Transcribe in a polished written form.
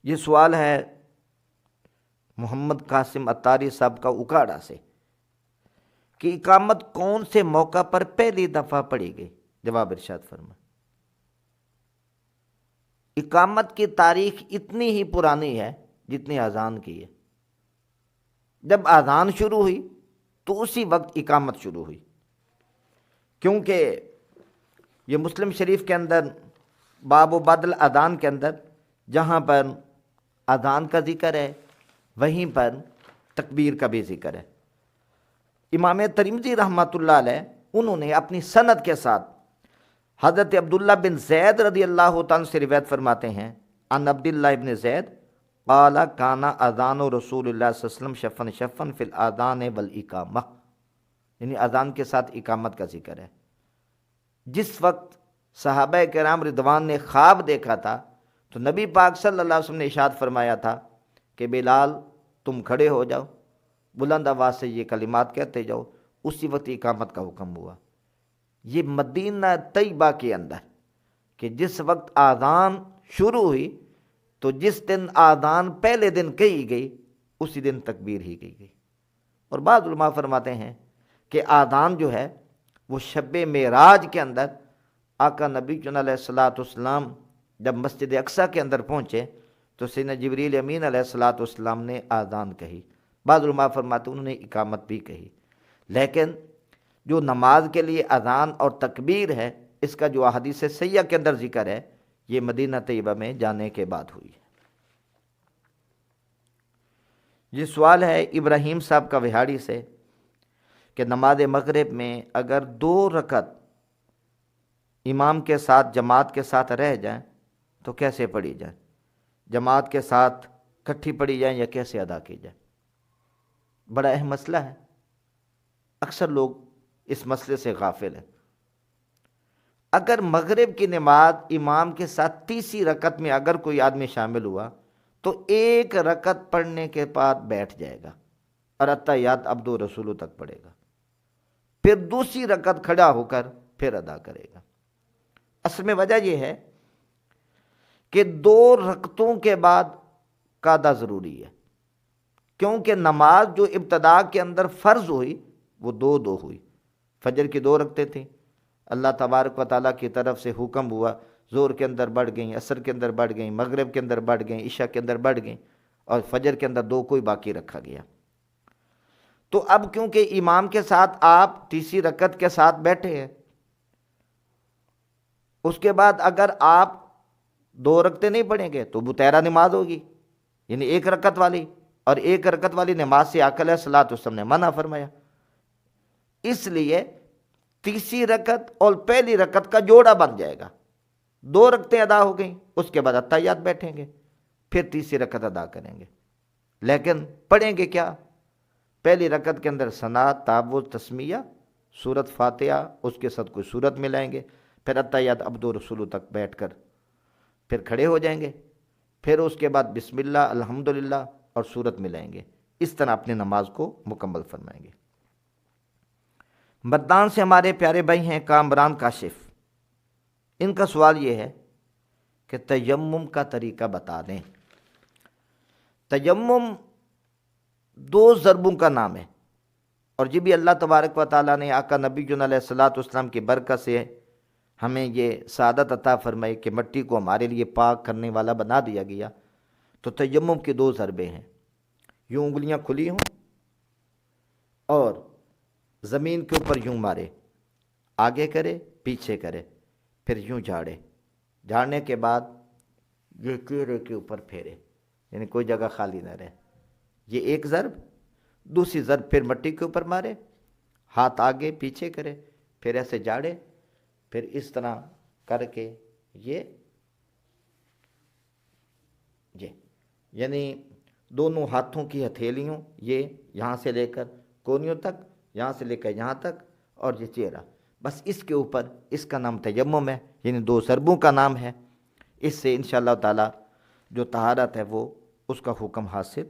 یہ سوال ہے محمد قاسم اتاری صاحب کا اکاڑا سے کہ اقامت کون سے موقع پر پہلی دفعہ پڑھی گئی؟ جواب ارشاد فرمائیں۔ اقامت کی تاریخ اتنی ہی پرانی ہے جتنی اذان کی ہے۔ جب اذان شروع ہوئی تو اسی وقت اقامت شروع ہوئی، کیونکہ یہ مسلم شریف کے اندر باب و بدل اذان کے اندر جہاں پر اذان کا ذکر ہے وہیں پر تکبیر کا بھی ذکر ہے۔ امام ترمذی رحمۃ اللہ علیہ انہوں نے اپنی سند کے ساتھ حضرت عبداللہ بن زید رضی اللہ تعالیٰ سے روایت فرماتے ہیں، عن عبداللہ ابن زید قال کانا اذان رسول اللہ صلی اللہ علیہ وسلم شفن شفن فی الاذان والاقامہ، یعنی اذان کے ساتھ اقامت کا ذکر ہے۔ جس وقت صحابہ کرام رضوان نے خواب دیکھا تھا تو نبی پاک صلی اللہ علیہ وسلم نے ارشاد فرمایا تھا کہ بلال تم کھڑے ہو جاؤ، بلند آواز سے یہ کلمات کہتے جاؤ، اسی وقت اقامت کا حکم ہوا۔ یہ مدینہ طیبہ کے اندر کہ جس وقت آذان شروع ہوئی تو جس دن آذان پہلے دن کہی گئی اسی دن تکبیر ہی کی گئی۔ اور بعض علماء فرماتے ہیں کہ آذان جو ہے وہ شب معراج کے اندر آقا نبی علیہ الصلوۃ والسلام جب مسجد اقصیٰ کے اندر پہنچے تو سیدنا جبریل امین علیہ الصلوۃ والسلام نے آذان کہی۔ بعض علماء فرماتے ہیں انہوں نے اقامت بھی کہی، لیکن جو نماز کے لیے اذان اور تکبیر ہے اس کا جو احادیث صحیحہ کے اندر ذکر ہے یہ مدینہ طیبہ میں جانے کے بعد ہوئی ہے۔ یہ سوال ہے ابراہیم صاحب کا وہاڑی سے کہ نماز مغرب میں اگر 2 رکعت امام کے ساتھ جماعت کے ساتھ رہ جائیں تو کیسے پڑھی جائیں؟ جماعت کے ساتھ کٹھی پڑھی جائیں یا کیسے ادا کی جائے؟ بڑا اہم مسئلہ ہے، اکثر لوگ اس مسئلے سے غافل ہیں۔ اگر مغرب کی نماز امام کے ساتھ تیسری رکعت میں اگر کوئی آدمی شامل ہوا تو 1 رکعت پڑھنے کے بعد بیٹھ جائے گا اور اتحیات عبد و رسول تک پڑھے گا، پھر دوسری رکعت کھڑا ہو کر پھر ادا کرے گا۔ اصل میں وجہ یہ ہے کہ 2 رکعتوں کے بعد قاعدہ ضروری ہے، کیونکہ نماز جو ابتدا کے اندر فرض ہوئی وہ 2 ہوئی۔ فجر کی 2 رکعتیں تھیں، اللہ تبارک و تعالیٰ کی طرف سے حکم ہوا، ظہر کے اندر بڑھ گئیں، عصر کے اندر بڑھ گئیں، مغرب کے اندر بڑھ گئیں، عشاء کے اندر بڑھ گئیں، اور فجر کے اندر 2 کوئی باقی رکھا گیا۔ تو اب کیونکہ امام کے ساتھ آپ تیسری رکعت کے ساتھ بیٹھے ہیں، اس کے بعد اگر آپ 2 رکعتیں نہیں پڑھیں گے تو متحرہ نماز ہوگی، یعنی 1 رکعت والی، اور 1 رکعت والی نماز سے آقا علیہ الصلوۃ والسلام نے منع فرمایا۔ اس لیے تیسری رکعت اور پہلی رکعت کا جوڑا بن جائے گا، 2 رکعتیں ادا ہو گئیں، اس کے بعد اتحیات بیٹھیں گے، پھر تیسری رکعت ادا کریں گے۔ لیکن پڑھیں گے کیا؟ پہلی رکعت کے اندر ثنا، تعوذ، تسمیہ، سورت فاتحہ، اس کے ساتھ کوئی سورت ملائیں گے، پھر اتحیات عبد و رسول تک بیٹھ کر پھر کھڑے ہو جائیں گے، پھر اس کے بعد بسم اللہ، الحمدللہ اور سورت ملائیں گے۔ اس طرح اپنی نماز کو مکمل فرمائیں گے۔ مردان سے ہمارے پیارے بھائی ہیں کامران کاشف، ان کا سوال یہ ہے کہ تیمم کا طریقہ بتا دیں۔ تیمم 2 ضربوں کا نام ہے، اور یہ بھی اللہ تبارک و تعالیٰ نے آقا نبی علیہ الصلوۃ والسلام کی برکت سے ہمیں یہ سعادت عطا فرمائی کہ مٹی کو ہمارے لیے پاک کرنے والا بنا دیا گیا۔ تو تیمم کی 2 ضربیں ہیں، یوں انگلیاں کھلی ہوں اور زمین کے اوپر یوں مارے، آگے کرے پیچھے کرے، پھر یوں جھاڑنے کے بعد یہ چہرے کے اوپر پھیرے، یعنی کوئی جگہ خالی نہ رہے۔ یہ 1 ضرب، دوسری ضرب پھر مٹی کے اوپر مارے، ہاتھ آگے پیچھے کرے، پھر ایسے جھاڑے، پھر اس طرح کر کے یہ یعنی دونوں ہاتھوں کی ہتھیلیوں یہ یہاں سے لے کر کونیوں تک، یہاں سے لے کر یہاں تک، اور یہ چہرہ، بس اس کے اوپر، اس کا نام تیمم ہے، یعنی 2 ضربوں کا نام ہے۔ اس سے انشاءاللہ تعالی جو طہارت ہے وہ اس کا حکم حاصل